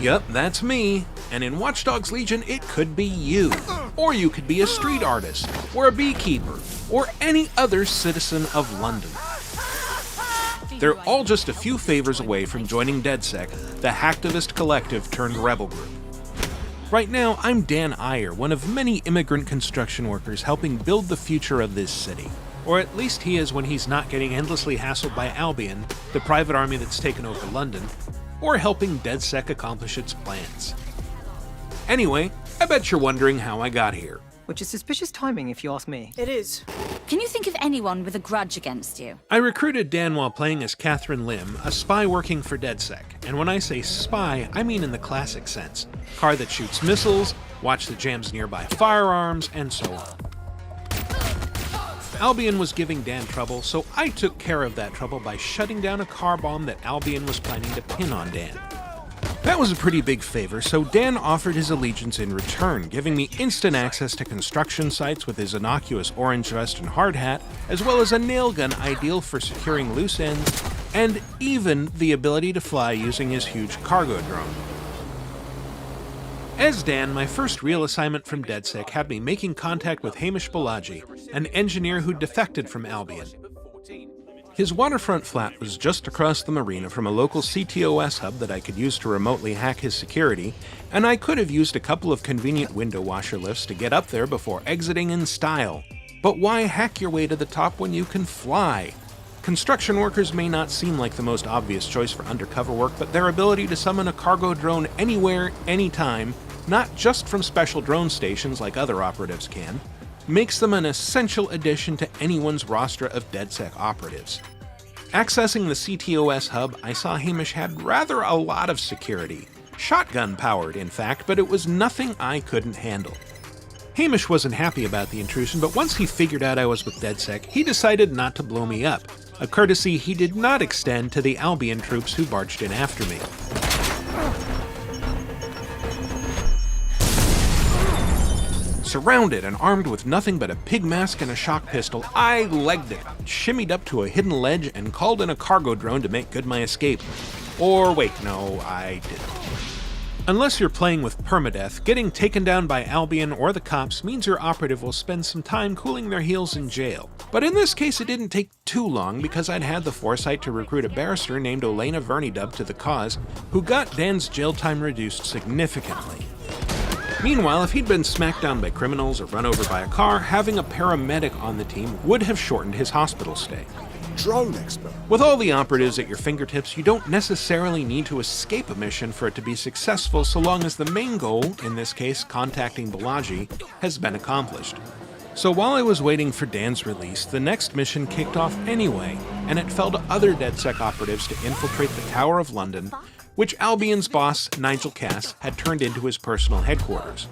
Yup, that's me. And in Watch Dogs Legion, it could be you. Or you could be a street artist, or a beekeeper, or any other citizen of London. They're all just a few favors away from joining DedSec, the hacktivist collective turned rebel group. Right now, I'm Dan Iyer, one of many immigrant construction workers helping build the future of this city. Or at least he is when he's not getting endlessly hassled by Albion, the private army that's taken over London, or helping DedSec accomplish its plans. Anyway, I bet you're wondering how I got here. Which is suspicious timing, if you ask me. It is. Can you think of anyone with a grudge against you? I recruited Dan while playing as Catherine Lim, a spy working for DedSec. And when I say spy, I mean in the classic sense. Car that shoots missiles, watch that jams nearby firearms, and so on. Albion was giving Dan trouble, so I took care of that trouble by shutting down a car bomb that Albion was planning to pin on Dan. That was a pretty big favor, so Dan offered his allegiance in return, giving me instant access to construction sites with his innocuous orange vest and hard hat, as well as a nail gun ideal for securing loose ends, and even the ability to fly using his huge cargo drone. As Dan, my first real assignment from DedSec had me making contact with Hamish Balaji, an engineer who defected from Albion. His waterfront flat was just across the marina from a local CTOS hub that I could use to remotely hack his security, and I could have used a couple of convenient window washer lifts to get up there before exiting in style. But why hack your way to the top when you can fly? Construction workers may not seem like the most obvious choice for undercover work, but their ability to summon a cargo drone anywhere, anytime, not just from special drone stations like other operatives can, makes them an essential addition to anyone's roster of DedSec operatives. Accessing the CTOS hub, I saw Hamish had rather a lot of security. Shotgun-powered, in fact, but it was nothing I couldn't handle. Hamish wasn't happy about the intrusion, but once he figured out I was with DedSec, he decided not to blow me up, a courtesy he did not extend to the Albion troops who barged in after me. Surrounded and armed with nothing but a pig mask and a shock pistol, I legged it, shimmied up to a hidden ledge, and called in a cargo drone to make good my escape. Or wait, no, I didn't. Unless you're playing with permadeath, getting taken down by Albion or the cops means your operative will spend some time cooling their heels in jail. But in this case it didn't take too long because I'd had the foresight to recruit a barrister named Elena Vernidub to the cause, who got Dan's jail time reduced significantly. Meanwhile, if he'd been smacked down by criminals or run over by a car, having a paramedic on the team would have shortened his hospital stay. Drone expert. With all the operatives at your fingertips, you don't necessarily need to escape a mission for it to be successful so long as the main goal, in this case contacting Balaji, has been accomplished. So while I was waiting for Dan's release, the next mission kicked off anyway, and it fell to other DedSec operatives to infiltrate the Tower of London, which Albion's boss, Nigel Cass, had turned into his personal headquarters.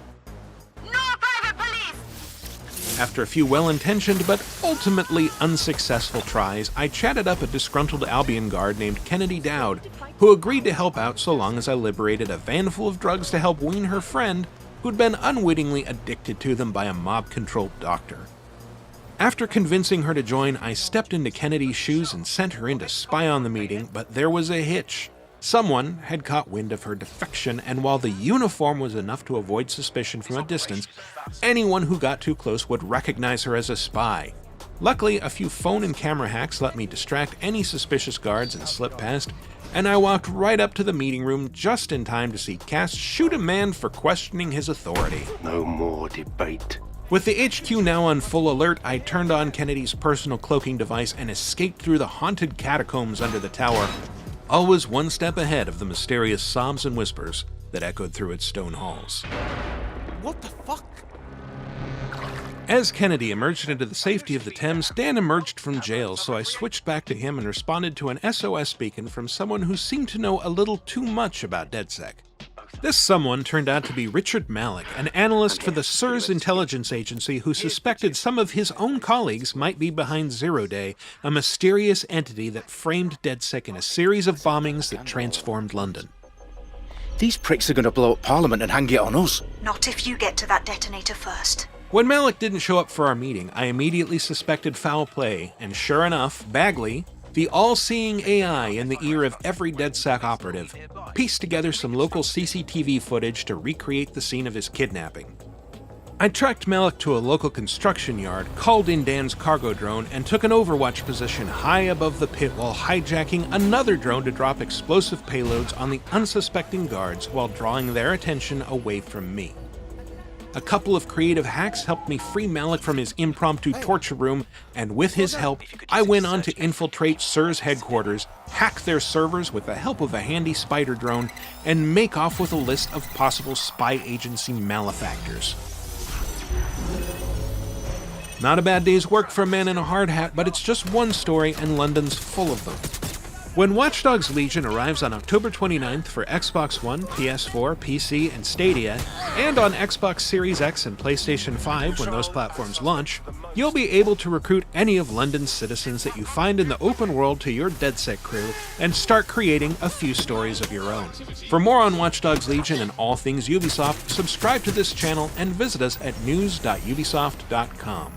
No private police! After a few well-intentioned but ultimately unsuccessful tries, I chatted up a disgruntled Albion guard named Kennedy Dowd, who agreed to help out so long as I liberated a van full of drugs to help wean her friend, who'd been unwittingly addicted to them by a mob-controlled doctor. After convincing her to join, I stepped into Kennedy's shoes and sent her in to spy on the meeting, but there was a hitch. Someone had caught wind of her defection, and while the uniform was enough to avoid suspicion from a distance, anyone who got too close would recognize her as a spy. Luckily, a few phone and camera hacks let me distract any suspicious guards and slip past, and I walked right up to the meeting room just in time to see Cass shoot a man for questioning his authority. No more debate. With the HQ now on full alert, I turned on Kennedy's personal cloaking device and escaped through the haunted catacombs under the tower, always one step ahead of the mysterious sobs and whispers that echoed through its stone halls. What the fuck? As Kennedy emerged into the safety of the Thames, Dan emerged from jail, so I switched back to him and responded to an SOS beacon from someone who seemed to know a little too much about DedSec. This someone turned out to be Richard Malik, an analyst for the SIRS intelligence agency who suspected some of his own colleagues might be behind Zero Day, a mysterious entity that framed DedSec in a series of bombings that transformed London. These pricks are going to blow up Parliament and hang it on us. Not if you get to that detonator first. When Malik didn't show up for our meeting, I immediately suspected foul play, and sure enough, Bagley, The all-seeing AI in the ear of every DedSec operative pieced together some local CCTV footage to recreate the scene of his kidnapping. I tracked Malik to a local construction yard, called in Dan's cargo drone, and took an overwatch position high above the pit while hijacking another drone to drop explosive payloads on the unsuspecting guards while drawing their attention away from me. A couple of creative hacks helped me free Malik from his impromptu torture room, and with his help, I went on to infiltrate SIR's headquarters, hack their servers with the help of a handy spider drone, and make off with a list of possible spy agency malefactors. Not a bad day's work for a man in a hard hat, but it's just one story and London's full of them. When Watch Dogs Legion arrives on October 29th for Xbox One, PS4, PC, and Stadia, and on Xbox Series X and PlayStation 5 when those platforms launch, you'll be able to recruit any of London's citizens that you find in the open world to your DedSec crew and start creating a few stories of your own. For more on Watch Dogs Legion and all things Ubisoft, subscribe to this channel and visit us at news.ubisoft.com.